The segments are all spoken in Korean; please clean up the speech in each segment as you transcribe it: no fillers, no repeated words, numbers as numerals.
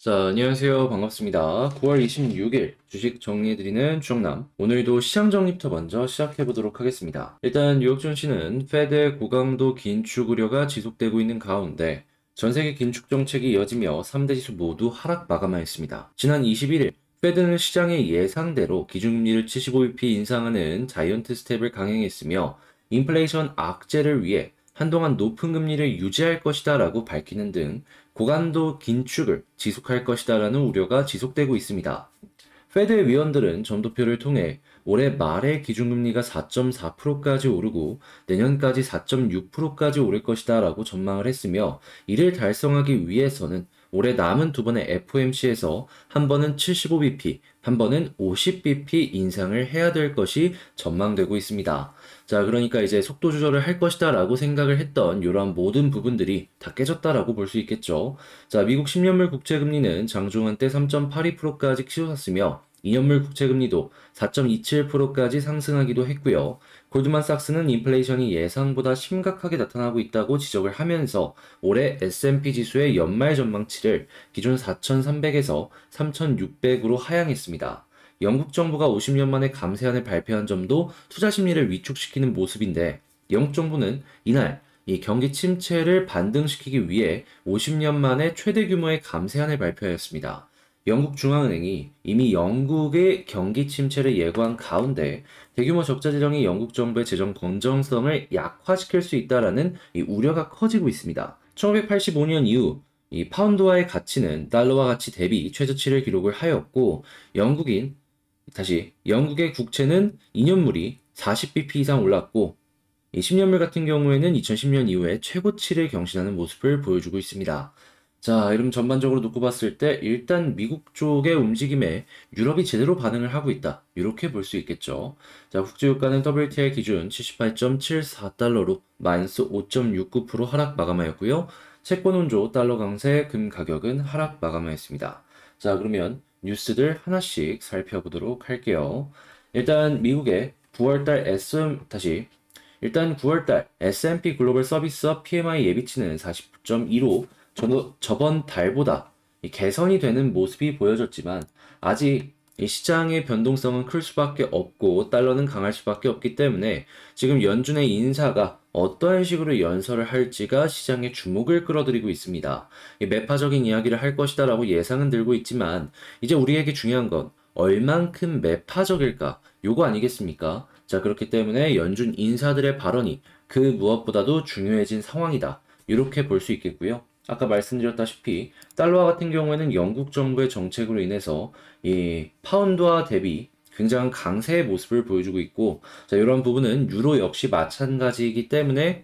자, 안녕하세요. 반갑습니다. 9월 26일 주식 정리해드리는 주정남. 오늘도 시장 정리부터 먼저 시작해보도록 하겠습니다. 일단 뉴욕 증시는 페드의 고강도 긴축 우려가 지속되고 있는 가운데 전 세계 긴축 정책이 이어지며 3대 지수 모두 하락 마감하였습니다. 지난 21일 페드는 시장의 예상대로 기준금리를 75bp 인상하는 자이언트 스텝을 강행했으며 인플레이션 악재를 위해 한동안 높은 금리를 유지할 것이다 라고 밝히는 등 고강도 긴축을 지속할 것이다 라는 우려가 지속되고 있습니다. 페드 위원들은 점도표를 통해 올해 말에 기준금리가 4.4%까지 오르고 내년까지 4.6%까지 오를 것이다 라고 전망을 했으며 이를 달성하기 위해서는 올해 남은 두 번의 FOMC에서 한 번은 75bp, 한 번은 50bp 인상을 해야 될 것이 전망되고 있습니다. 자, 그러니까 이제 속도 조절을 할 것이다 라고 생각을 했던 이러한 모든 부분들이 다 깨졌다라고 볼 수 있겠죠. 자, 미국 10년물 국채금리는 장중한 때 3.82%까지 치솟았으며 2년물 국채금리도 4.27%까지 상승하기도 했고요. 골드만삭스는 인플레이션이 예상보다 심각하게 나타나고 있다고 지적을 하면서 올해 S&P 지수의 연말 전망치를 기존 4,300에서 3,600으로 하향했습니다. 영국 정부가 50년 만에 감세안을 발표한 점도 투자 심리를 위축시키는 모습인데 영국 정부는 이날 이 경기 침체를 반등시키기 위해 50년 만에 최대 규모의 감세안을 발표하였습니다. 영국 중앙은행이 이미 영국의 경기 침체를 예고한 가운데 대규모 적자 재정이 영국 정부의 재정 건전성을 약화시킬 수 있다라는 이 우려가 커지고 있습니다. 1985년 이후 이 파운드화의 가치는 달러와 가치 대비 최저치를 기록을 하였고 영국의 국채는 2년물이 40bp 이상 올랐고 이 10년물 같은 경우에는 2010년 이후에 최고치를 경신하는 모습을 보여주고 있습니다. 자, 이러면 전반적으로 놓고 봤을 때 일단 미국 쪽의 움직임에 유럽이 제대로 반응을 하고 있다. 이렇게 볼 수 있겠죠. 자, 국제유가는 WTI 기준 78.74달러로 마이너스 5.69% 하락 마감하였고요. 채권 원조 달러 강세 금 가격은 하락 마감하였습니다. 자, 그러면 뉴스들 하나씩 살펴보도록 할게요. 일단 미국의 9월달 일단 9월달 S&P 글로벌 서비스업 PMI 예비치는 49.2로 저번 달보다 개선이 되는 모습이 보여졌지만 아직 이 시장의 변동성은 클 수밖에 없고 달러는 강할 수밖에 없기 때문에 지금 연준의 인사가 어떠한 식으로 연설을 할지가 시장의 주목을 끌어들이고 있습니다. 이 매파적인 이야기를 할 것이다라고 예상은 들고 있지만 이제 우리에게 중요한 건 얼만큼 매파적일까? 요거 아니겠습니까? 자, 그렇기 때문에 연준 인사들의 발언이 그 무엇보다도 중요해진 상황이다. 이렇게 볼 수 있겠고요. 아까 말씀드렸다시피 달러와 같은 경우에는 영국 정부의 정책으로 인해서 이 파운드화 대비 굉장한 강세의 모습을 보여주고 있고, 자, 이런 부분은 유로 역시 마찬가지이기 때문에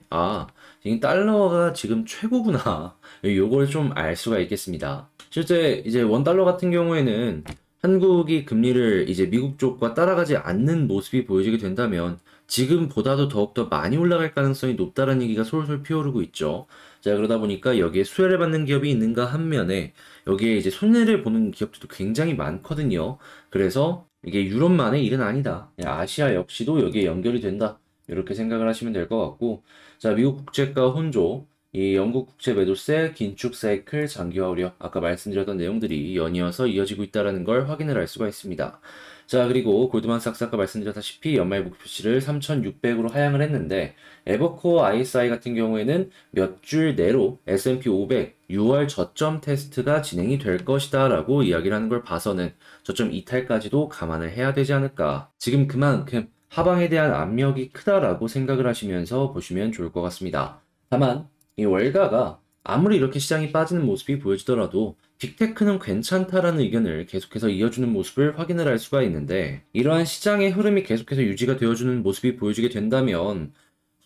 이 달러가 지금 최고구나. 요걸 좀 알 수가 있겠습니다. 실제 이제 원 달러 같은 경우에는 한국이 금리를 이제 미국 쪽과 따라가지 않는 모습이 보여지게 된다면 지금보다도 더욱더 많이 올라갈 가능성이 높다는 얘기가 솔솔 피어오르고 있죠. 자, 그러다 보니까 여기에 수혜를 받는 기업이 있는가 한면에 여기에 이제 손해를 보는 기업들도 굉장히 많거든요. 그래서 이게 유럽만의 일은 아니다. 아시아 역시도 여기에 연결이 된다. 이렇게 생각을 하시면 될 것 같고, 자, 미국 국채가 혼조, 이 영국 국채 매도세, 긴축 사이클, 장기화 우려, 아까 말씀드렸던 내용들이 연이어서 이어지고 있다는 걸 확인을 할 수가 있습니다. 자, 그리고 골드만삭스 아까 말씀드렸다시피 연말 목표치를 3,600으로 하향을 했는데 에버코어 ISI 같은 경우에는 몇 줄 내로 S&P 500 6월 저점 테스트가 진행이 될 것이다 라고 이야기를 하는 걸 봐서는 저점 이탈까지도 감안을 해야 되지 않을까. 지금 그만큼 하방에 대한 압력이 크다라고 생각을 하시면서 보시면 좋을 것 같습니다. 다만 이 월가가 아무리 이렇게 시장이 빠지는 모습이 보여지더라도 빅테크는 괜찮다라는 의견을 계속해서 이어주는 모습을 확인을 할 수가 있는데 이러한 시장의 흐름이 계속해서 유지가 되어주는 모습이 보여지게 된다면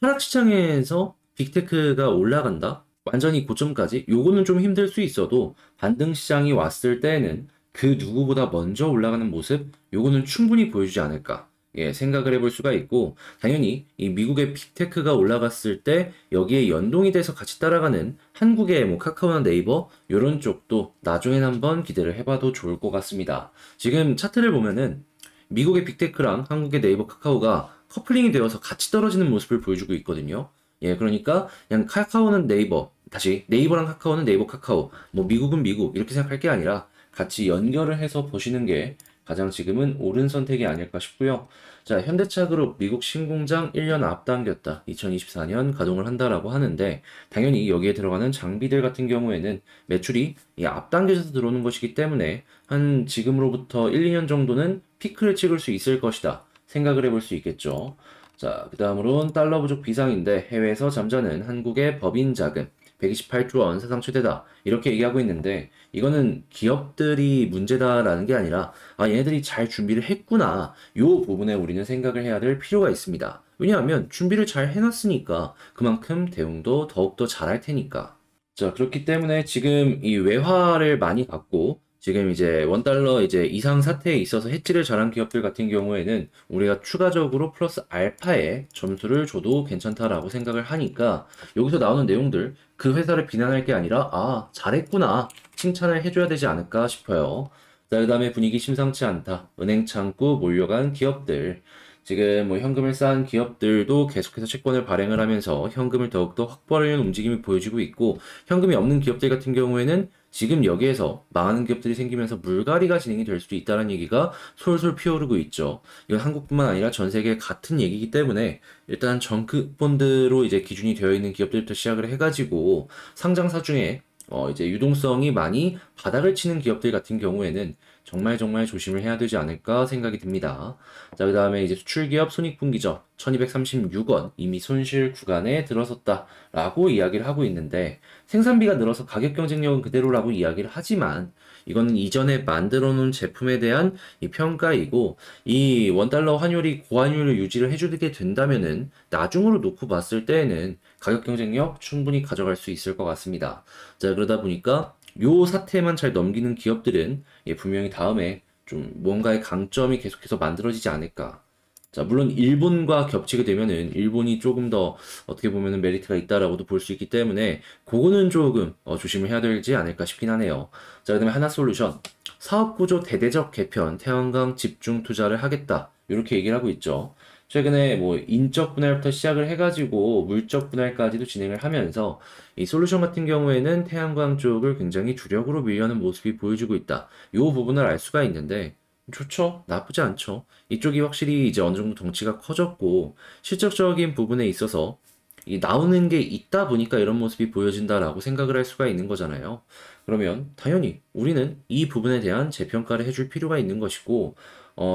하락시장에서 빅테크가 올라간다? 완전히 고점까지? 요거는 좀 힘들 수 있어도 반등시장이 왔을 때에는 그 누구보다 먼저 올라가는 모습? 요거는 충분히 보여주지 않을까? 예, 생각을 해볼 수가 있고 당연히 이 미국의 빅테크가 올라갔을 때 여기에 연동이 돼서 같이 따라가는 한국의 뭐 카카오나 네이버 요런 쪽도 나중엔 한번 기대를 해봐도 좋을 것 같습니다. 지금 차트를 보면은 미국의 빅테크랑 한국의 네이버 카카오가 커플링이 되어서 같이 떨어지는 모습을 보여주고 있거든요. 예, 그러니까 그냥 카카오는 네이버, 다시 네이버랑 카카오는 네이버 카카오, 뭐 미국은 미국 이렇게 생각할 게 아니라 같이 연결을 해서 보시는 게 가장 지금은 옳은 선택이 아닐까 싶고요. 자, 현대차그룹 미국 신공장 1년 앞당겼다. 2024년 가동을 한다라고 하는데 당연히 여기에 들어가는 장비들 같은 경우에는 매출이 이 앞당겨져서 들어오는 것이기 때문에 한 지금으로부터 1, 2년 정도는 피크를 찍을 수 있을 것이다. 생각을 해볼 수 있겠죠. 자, 그 다음으론 달러 부족 비상인데 해외에서 잠자는 한국의 법인 자금 128조 원 사상 최대다. 이렇게 얘기하고 있는데 이거는 기업들이 문제다라는 게 아니라 아, 얘네들이 잘 준비를 했구나. 요 부분에 우리는 생각을 해야 될 필요가 있습니다. 왜냐하면 준비를 잘 해놨으니까 그만큼 대응도 더욱더 잘할 테니까. 자, 그렇기 때문에 지금 이 외화를 많이 갖고 지금 이제 원달러 이제 이상 사태에 있어서 해지를 잘한 기업들 같은 경우에는 우리가 추가적으로 플러스 알파에 점수를 줘도 괜찮다라고 생각을 하니까 여기서 나오는 내용들 그 회사를 비난할 게 아니라 아, 잘했구나. 칭찬을 해줘야 되지 않을까 싶어요. 자, 그다음에 분위기 심상치 않다. 은행 창구 몰려간 기업들. 지금 뭐 현금을 쌓은 기업들도 계속해서 채권을 발행을 하면서 현금을 더욱더 확보하려는 움직임이 보여지고 있고 현금이 없는 기업들 같은 경우에는 지금 여기에서 망하는 기업들이 생기면서 물갈이가 진행이 될 수도 있다는 얘기가 솔솔 피어오르고 있죠. 이건 한국뿐만 아니라 전 세계 같은 얘기이기 때문에 일단 정크본드로 이제 기준이 되어 있는 기업들부터 시작을 해가지고 상장사 중에 이제 유동성이 많이 바닥을 치는 기업들 같은 경우에는 정말 정말 조심을 해야 되지 않을까 생각이 듭니다. 자, 그 다음에 이제 수출기업 손익분기점 1236원 이미 손실 구간에 들어섰다라고 이야기를 하고 있는데 생산비가 늘어서 가격 경쟁력은 그대로라고 이야기를 하지만 이거는 이전에 만들어 놓은 제품에 대한 이 평가이고 이 원달러 환율이 고환율을 유지를 해주게 된다면은 나중으로 놓고 봤을 때에는 가격 경쟁력 충분히 가져갈 수 있을 것 같습니다. 자, 그러다 보니까 요 사태만 잘 넘기는 기업들은 예, 분명히 다음에 좀 뭔가의 강점이 계속해서 만들어지지 않을까. 자, 물론 일본과 겹치게 되면은 일본이 조금 더 어떻게 보면은 메리트가 있다라고도 볼 수 있기 때문에 그거는 조금 조심을 해야 되지 않을까 싶긴 하네요. 자, 그다음에 하나솔루션 사업구조 대대적 개편 태양광 집중 투자를 하겠다. 이렇게 얘기를 하고 있죠. 최근에 뭐 인적 분할부터 시작을 해가지고 물적 분할까지도 진행을 하면서 이 솔루션 같은 경우에는 태양광 쪽을 굉장히 주력으로 밀려는 모습이 보여지고 있다. 이 부분을 알 수가 있는데 좋죠. 나쁘지 않죠. 이쪽이 확실히 이제 어느 정도 덩치가 커졌고 실적적인 부분에 있어서 이 나오는 게 있다 보니까 이런 모습이 보여진다라고 생각을 할 수가 있는 거잖아요. 그러면 당연히 우리는 이 부분에 대한 재평가를 해줄 필요가 있는 것이고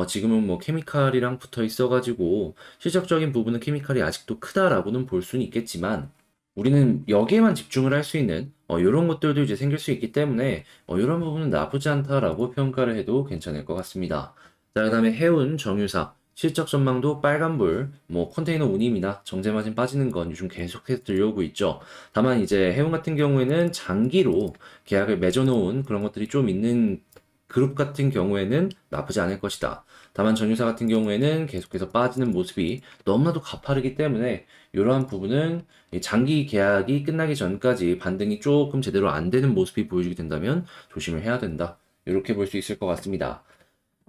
지금은 뭐 케미칼이랑 붙어 있어가지고 실적적인 부분은 케미칼이 아직도 크다라고는 볼 수는 있겠지만 우리는 여기에만 집중을 할 수 있는 이런 것들도 이제 생길 수 있기 때문에 이런 부분은 나쁘지 않다라고 평가를 해도 괜찮을 것 같습니다. 자, 그다음에 해운 정유사 실적 전망도 빨간불, 뭐 컨테이너 운임이나 정제 마진 빠지는 건 요즘 계속해서 들려오고 있죠. 다만 이제 해운 같은 경우에는 장기로 계약을 맺어놓은 그런 것들이 좀 있는 그룹 같은 경우에는 나쁘지 않을 것이다. 다만 정유사 같은 경우에는 계속해서 빠지는 모습이 너무나도 가파르기 때문에 이러한 부분은 이 장기 계약이 끝나기 전까지 반등이 조금 제대로 안 되는 모습이 보여지게 된다면 조심을 해야 된다. 이렇게 볼 수 있을 것 같습니다.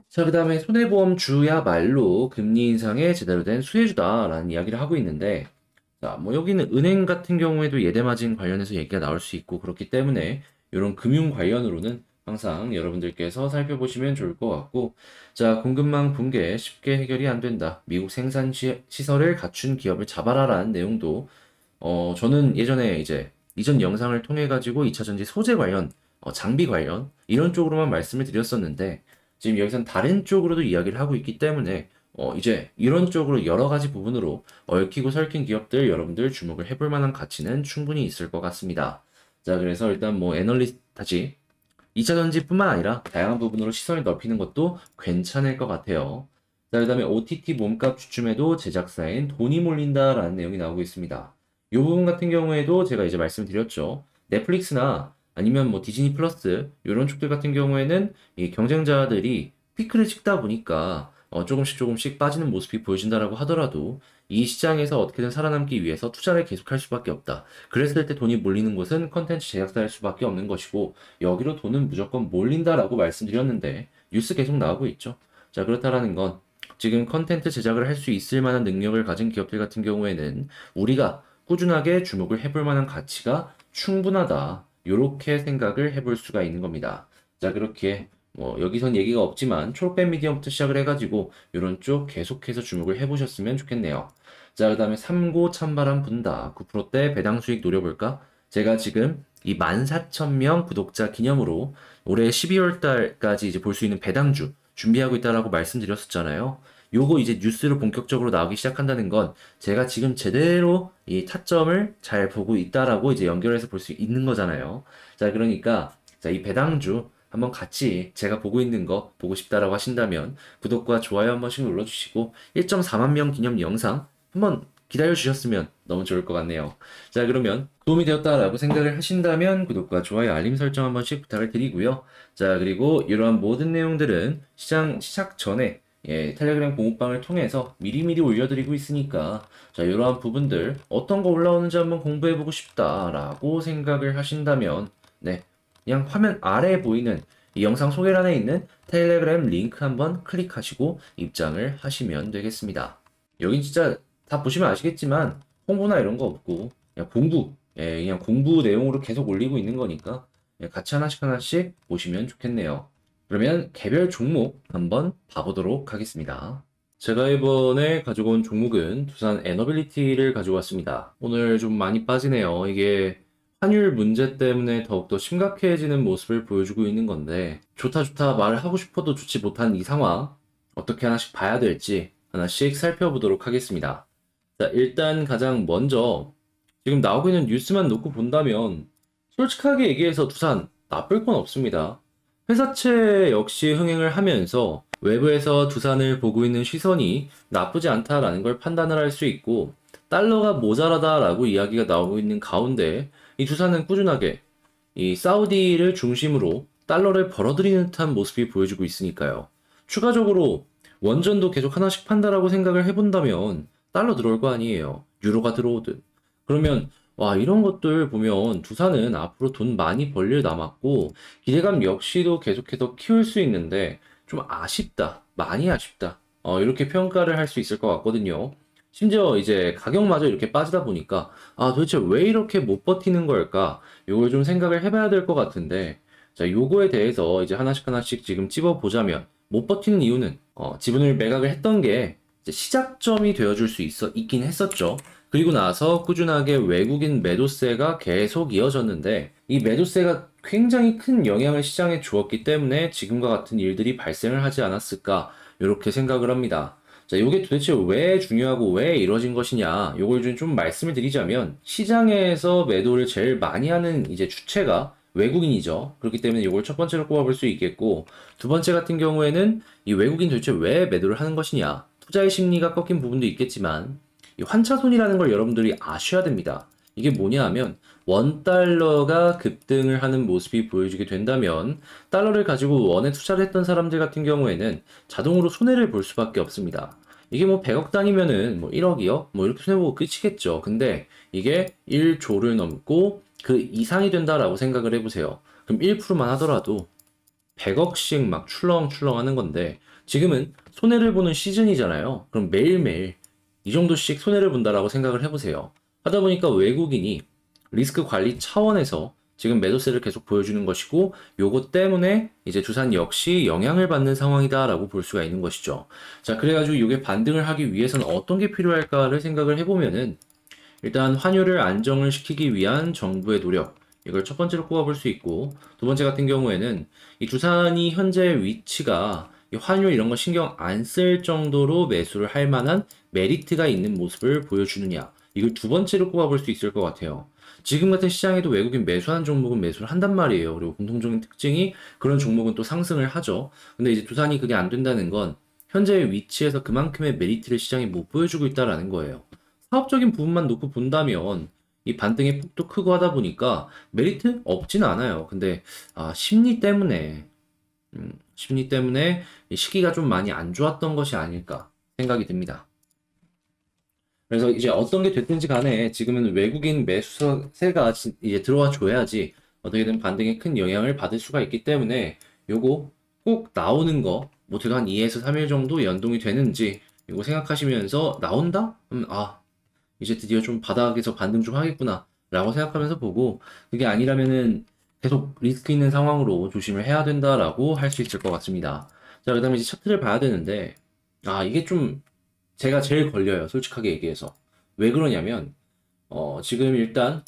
자, 그 다음에 손해보험주야말로 금리 인상에 제대로 된 수혜주다라는 이야기를 하고 있는데, 자, 뭐 여기는 은행 같은 경우에도 예대마진 관련해서 얘기가 나올 수 있고 그렇기 때문에 이런 금융 관련으로는 항상 여러분들께서 살펴보시면 좋을 것 같고, 자, 공급망 붕괴 쉽게 해결이 안 된다. 미국 생산 시설을 갖춘 기업을 잡아라라는 내용도 저는 예전에 이제 이전 영상을 통해 가지고 2차 전지 소재 관련, 장비 관련 이런 쪽으로만 말씀을 드렸었는데 지금 여기선 다른 쪽으로도 이야기를 하고 있기 때문에 이제 이런 쪽으로 여러 가지 부분으로 얽히고 설킨 기업들 여러분들 주목을 해볼 만한 가치는 충분히 있을 것 같습니다. 자, 그래서 일단 뭐 애널리스트 다시 2차 전지뿐만 아니라 다양한 부분으로 시선을 넓히는 것도 괜찮을 것 같아요. 자, 그다음에 OTT 몸값 주춤에도 제작사엔 돈이 몰린다라는 내용이 나오고 있습니다. 이 부분 같은 경우에도 제가 이제 말씀드렸죠. 넷플릭스나 아니면 뭐 디즈니 플러스 이런 쪽들 같은 경우에는 이 경쟁자들이 피크를 찍다 보니까 조금씩 조금씩 빠지는 모습이 보여진다라고 하더라도 이 시장에서 어떻게든 살아남기 위해서 투자를 계속할 수밖에 없다. 그랬을 때 돈이 몰리는 곳은 컨텐츠 제작사일 수밖에 없는 것이고 여기로 돈은 무조건 몰린다라고 말씀드렸는데 뉴스 계속 나오고 있죠. 자, 그렇다라는 건 지금 컨텐츠 제작을 할 수 있을 만한 능력을 가진 기업들 같은 경우에는 우리가 꾸준하게 주목을 해볼 만한 가치가 충분하다. 요렇게 생각을 해볼 수가 있는 겁니다. 자, 그렇게 뭐 여기선 얘기가 없지만 초록뱀 미디엄부터 시작을 해가지고 요런 쪽 계속해서 주목을 해보셨으면 좋겠네요. 자, 그 다음에 삼고 찬바람 분다. 9%대 배당 수익 노려볼까? 제가 지금 이 14,000명 구독자 기념으로 올해 12월 달까지 이제 볼 수 있는 배당주 준비하고 있다라고 말씀드렸었잖아요. 요거 이제 뉴스로 본격적으로 나오기 시작한다는 건 제가 지금 제대로 이 타점을 잘 보고 있다라고 이제 연결해서 볼 수 있는 거잖아요. 자, 그러니까 자, 이 배당주 한번 같이 제가 보고 있는 거 보고 싶다라고 하신다면 구독과 좋아요 한 번씩 눌러주시고 1.4만 명 기념 영상 한번 기다려 주셨으면 너무 좋을 것 같네요. 자, 그러면 도움이 되었다라고 생각을 하신다면 구독과 좋아요, 알림 설정 한 번씩 부탁을 드리고요. 자, 그리고 이러한 모든 내용들은 시장 시작 전에 텔레그램 공유방을 통해서 미리미리 올려드리고 있으니까 자, 이러한 부분들 어떤 거 올라오는지 한번 공부해보고 싶다라고 생각을 하신다면 네, 그냥 화면 아래에 보이는 이 영상 소개란에 있는 텔레그램 링크 한번 클릭하시고 입장을 하시면 되겠습니다. 여긴 진짜 다 보시면 아시겠지만 홍보나 이런 거 없고 그냥 그냥 공부 내용으로 계속 올리고 있는 거니까 같이 하나씩 하나씩 보시면 좋겠네요. 그러면 개별 종목 한번 봐보도록 하겠습니다. 제가 이번에 가지고 온 종목은 두산 에너빌리티를 가지고 왔습니다. 오늘 좀 많이 빠지네요. 이게 환율 문제 때문에 더욱더 심각해지는 모습을 보여주고 있는 건데 좋다 좋다 말을 하고 싶어도 좋지 못한 이 상황 어떻게 하나씩 봐야 될지 하나씩 살펴보도록 하겠습니다. 자, 일단 가장 먼저 지금 나오고 있는 뉴스만 놓고 본다면 솔직하게 얘기해서 두산 나쁠 건 없습니다. 회사채 역시 흥행을 하면서 외부에서 두산을 보고 있는 시선이 나쁘지 않다라는 걸 판단을 할 수 있고 달러가 모자라다라고 이야기가 나오고 있는 가운데 이 두산은 꾸준하게 이 사우디를 중심으로 달러를 벌어들이는 듯한 모습이 보여지고 있으니까요. 추가적으로 원전도 계속 하나씩 판다라고 생각을 해본다면 달러 들어올 거 아니에요. 유로가 들어오든. 그러면 와, 이런 것들 보면 두산은 앞으로 돈 많이 벌 일 남았고 기대감 역시도 계속해서 키울 수 있는데 좀 아쉽다. 많이 아쉽다. 이렇게 평가를 할 수 있을 것 같거든요. 심지어 이제 가격마저 이렇게 빠지다 보니까 아, 도대체 왜 이렇게 못 버티는 걸까? 요걸 좀 생각을 해봐야 될 것 같은데 자, 요거에 대해서 이제 하나씩 하나씩 지금 찝어보자면 못 버티는 이유는 지분을 매각을 했던 게 이제 시작점이 되어줄 수 있긴 했었죠. 그리고 나서 꾸준하게 외국인 매도세가 계속 이어졌는데 이 매도세가 굉장히 큰 영향을 시장에 주었기 때문에 지금과 같은 일들이 발생을 하지 않았을까 이렇게 생각을 합니다. 자, 이게 도대체 왜 중요하고 왜 이루어진 것이냐, 요걸 좀 말씀을 드리자면 시장에서 매도를 제일 많이 하는 이제 주체가 외국인이죠. 그렇기 때문에 이걸 첫 번째로 꼽아볼 수 있겠고, 두 번째 같은 경우에는 이 외국인 도대체 왜 매도를 하는 것이냐, 투자의 심리가 꺾인 부분도 있겠지만 이 환차손이라는 걸 여러분들이 아셔야 됩니다. 이게 뭐냐 하면 원달러가 급등을 하는 모습이 보여지게 된다면 달러를 가지고 원에 투자를 했던 사람들 같은 경우에는 자동으로 손해를 볼 수밖에 없습니다. 이게 뭐 100억 단위면은 뭐 1억이요? 뭐 이렇게 손해보고 끝이겠죠. 근데 이게 1조를 넘고 그 이상이 된다라고 생각을 해보세요. 그럼 1%만 하더라도 100억씩 막 출렁출렁 하는 건데 지금은 손해를 보는 시즌이잖아요. 그럼 매일매일 이 정도씩 손해를 본다라고 생각을 해보세요. 하다 보니까 외국인이 리스크 관리 차원에서 지금 매도세를 계속 보여주는 것이고 요것 때문에 이제 두산 역시 영향을 받는 상황이다라고 볼 수가 있는 것이죠. 자, 그래가지고 이게 반등을 하기 위해서는 어떤 게 필요할까를 생각을 해보면은 일단 환율을 안정을 시키기 위한 정부의 노력, 이걸 첫 번째로 꼽아볼 수 있고, 두 번째 같은 경우에는 이 두산이 현재 위치가 이 환율 이런 거 신경 안 쓸 정도로 매수를 할 만한 메리트가 있는 모습을 보여주느냐, 이걸 두 번째로 꼽아볼 수 있을 것 같아요. 지금 같은 시장에도 외국인 매수하는 종목은 매수를 한단 말이에요. 그리고 공통적인 특징이 그런 종목은 또 상승을 하죠. 근데 이제 두산이 그게 안 된다는 건 현재의 위치에서 그만큼의 메리트를 시장에 못 보여주고 있다라는 거예요. 사업적인 부분만 놓고 본다면 이 반등의 폭도 크고 하다 보니까 메리트 없진 않아요. 근데 심리 때문에 이 시기가 좀 많이 안 좋았던 것이 아닐까 생각이 듭니다. 그래서 이제 어떤 게 됐든지 간에 지금은 외국인 매수세가 이제 들어와 줘야지 어떻게든 반등에 큰 영향을 받을 수가 있기 때문에 요거 꼭 나오는 거 못해도 한 2에서 3일 정도 연동이 되는지 이거 생각하시면서 나온다? 이제 드디어 좀 바닥에서 반등 좀 하겠구나. 라고 생각하면서 보고, 그게 아니라면은 계속 리스크 있는 상황으로 조심을 해야 된다라고 할 수 있을 것 같습니다. 자, 그 다음에 이제 차트를 봐야 되는데, 이게 좀 제가 제일 걸려요. 솔직하게 얘기해서. 왜 그러냐면, 지금 일단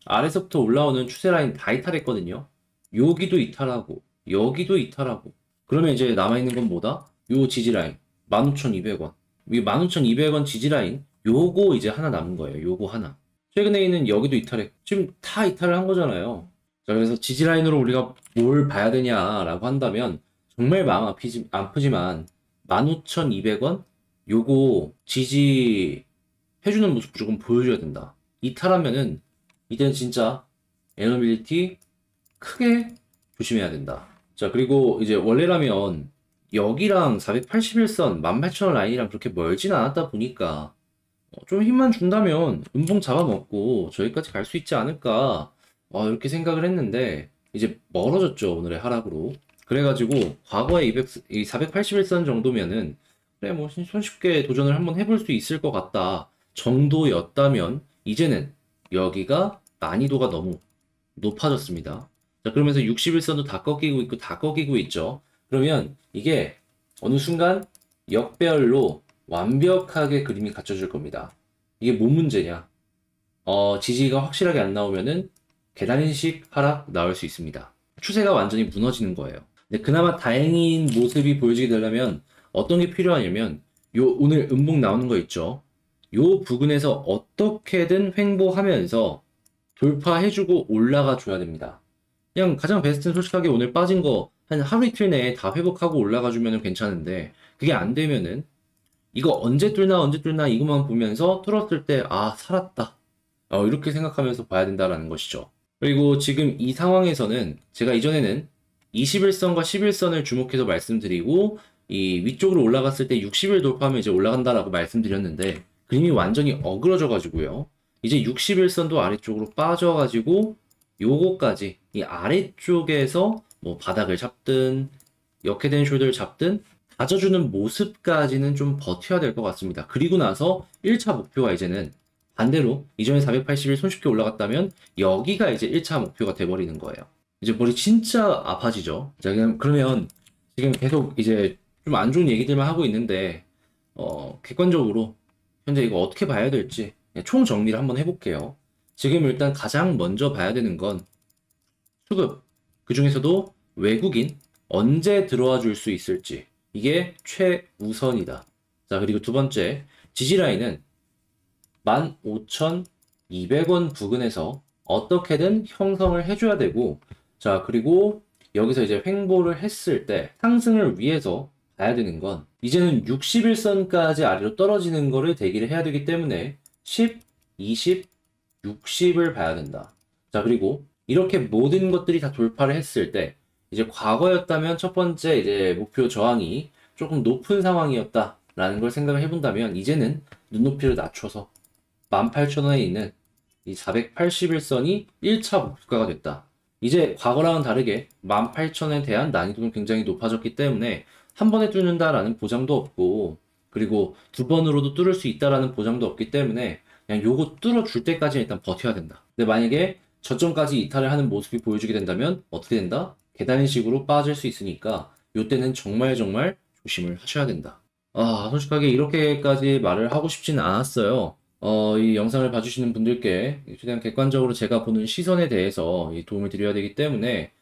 아래서부터 올라오는 추세 라인 다 이탈했거든요. 여기도 이탈하고, 여기도 이탈하고. 그러면 이제 남아있는 건 뭐다? 요 지지 라인. 15,200원. 이 15,200원 지지 라인. 요거 이제 하나 남은 거예요. 요거 하나. 최근에 있는 여기도 이탈했고, 지금 다 이탈을 한 거잖아요. 자, 그래서 지지 라인으로 우리가 뭘 봐야 되냐라고 한다면, 정말 마음 아프지만, 15,200원? 요거 지지 해주는 모습 무조건 보여줘야 된다. 이탈하면은, 이때는 진짜 에너빌리티 크게 조심해야 된다. 자, 그리고 이제 원래라면 여기랑 481선 18,000원 라인이랑 그렇게 멀진 않았다 보니까 좀 힘만 준다면 음봉 잡아먹고 저기까지 갈 수 있지 않을까 이렇게 생각을 했는데 이제 멀어졌죠, 오늘의 하락으로. 그래가지고 과거에 481선 정도면은 그래 뭐 손쉽게 도전을 한번 해볼 수 있을 것 같다 정도였다면 이제는 여기가 난이도가 너무 높아졌습니다. 자, 그러면서 61선도 다 꺾이고 있고 다 꺾이고 있죠. 그러면 이게 어느 순간 역배열로 완벽하게 그림이 갖춰질 겁니다. 이게 뭔 문제냐? 지지가 확실하게 안 나오면은 계단식 하락 나올 수 있습니다. 추세가 완전히 무너지는 거예요. 근데 그나마 다행인 모습이 보여지게 되려면 어떤 게 필요하냐면 요 오늘 음봉 나오는 거 있죠? 요 부근에서 어떻게든 횡보하면서 돌파해주고 올라가 줘야 됩니다. 그냥 가장 베스트는 솔직하게 오늘 빠진 거 한 하루 이틀 내에 다 회복하고 올라가 주면 괜찮은데 그게 안 되면은 이거 언제 뚫나 이것만 보면서 뚫었을 때 살았다 이렇게 생각하면서 봐야 된다라는 것이죠. 그리고 지금 이 상황에서는 제가 이전에는 21선과 11선을 주목해서 말씀드리고 이 위쪽으로 올라갔을 때 60일 돌파하면 이제 올라간다라고 말씀드렸는데 그림이 완전히 어그러져 가지고요. 이제 61선도 아래쪽으로 빠져가지고 요거까지 이 아래쪽에서 뭐 바닥을 잡든 역회된 숄더를 잡든 다져주는 모습까지는 좀 버텨야 될 것 같습니다. 그리고 나서 1차 목표가 이제는 반대로 이전에 480일 손쉽게 올라갔다면 여기가 이제 1차 목표가 돼버리는 거예요. 이제 머리 진짜 아파지죠. 자, 그러면 지금 계속 이제 좀 안 좋은 얘기들만 하고 있는데 객관적으로 현재 이거 어떻게 봐야 될지 총 정리를 한번 해볼게요. 지금 일단 가장 먼저 봐야 되는 건 수급, 그 중에서도 외국인 언제 들어와 줄 수 있을지 이게 최우선이다. 자, 그리고 두 번째 지지라인은 15,200원 부근에서 어떻게든 형성을 해줘야 되고 자, 그리고 여기서 이제 횡보를 했을 때 상승을 위해서 가야 되는 건 이제는 61선까지 아래로 떨어지는 거를 대기를 해야 되기 때문에 10, 20, 60을 봐야 된다. 자, 그리고 이렇게 모든 것들이 다 돌파를 했을 때 이제 과거였다면 첫 번째 이제 목표 저항이 조금 높은 상황이었다라는 걸 생각을 해본다면 이제는 눈높이를 낮춰서 18,000원에 있는 이 481선이 1차 목표가가 됐다. 이제 과거랑은 다르게 18,000원에 대한 난이도는 굉장히 높아졌기 때문에 한 번에 뚫는다라는 보장도 없고 그리고 두 번으로도 뚫을 수 있다라는 보장도 없기 때문에 그냥 요거 뚫어줄 때까지 일단 버텨야 된다. 근데 만약에 저점까지 이탈을 하는 모습이 보여주게 된다면 어떻게 된다? 계단식으로 빠질 수 있으니까 요때는 정말 조심을 하셔야 된다. 솔직하게 이렇게까지 말을 하고 싶지는 않았어요. 이 영상을 봐주시는 분들께 최대한 객관적으로 제가 보는 시선에 대해서 도움을 드려야 되기 때문에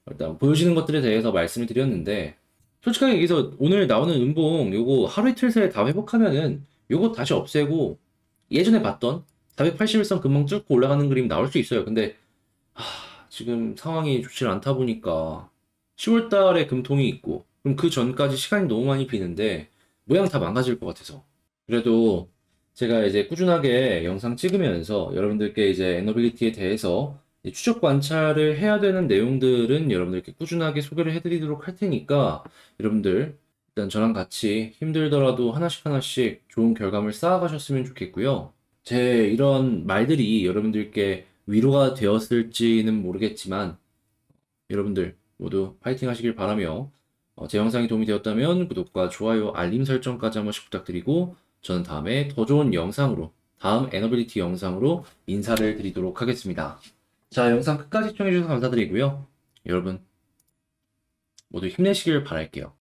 일단 보여지는 것들에 대해서 말씀을 드렸는데 솔직하게 얘기해서 오늘 나오는 음봉 요거 하루 이틀 사이에 다 회복하면은 요거 다시 없애고 예전에 봤던 481선 금방 뚫고 올라가는 그림 나올 수 있어요. 근데 지금 상황이 좋지 않다 보니까 10월 달에 금통이 있고 그럼 그 전까지 시간이 너무 많이 비는데 모양 다 망가질 것 같아서 그래도 제가 이제 꾸준하게 영상 찍으면서 여러분들께 이제 에너빌리티에 대해서 추적 관찰을 해야 되는 내용들은 여러분들께 꾸준하게 소개를 해드리도록 할 테니까 여러분들 일단 저랑 같이 힘들더라도 하나씩 좋은 결과물 쌓아가셨으면 좋겠고요. 제 이런 말들이 여러분들께 위로가 되었을지는 모르겠지만 여러분들 모두 파이팅 하시길 바라며 제 영상이 도움이 되었다면 구독과 좋아요, 알림 설정까지 한 번씩 부탁드리고 저는 다음에 더 좋은 영상으로 다음 에너빌리티 영상으로 인사를 드리도록 하겠습니다. 자, 영상 끝까지 시청해주셔서 감사드리고요. 여러분 모두 힘내시길 바랄게요.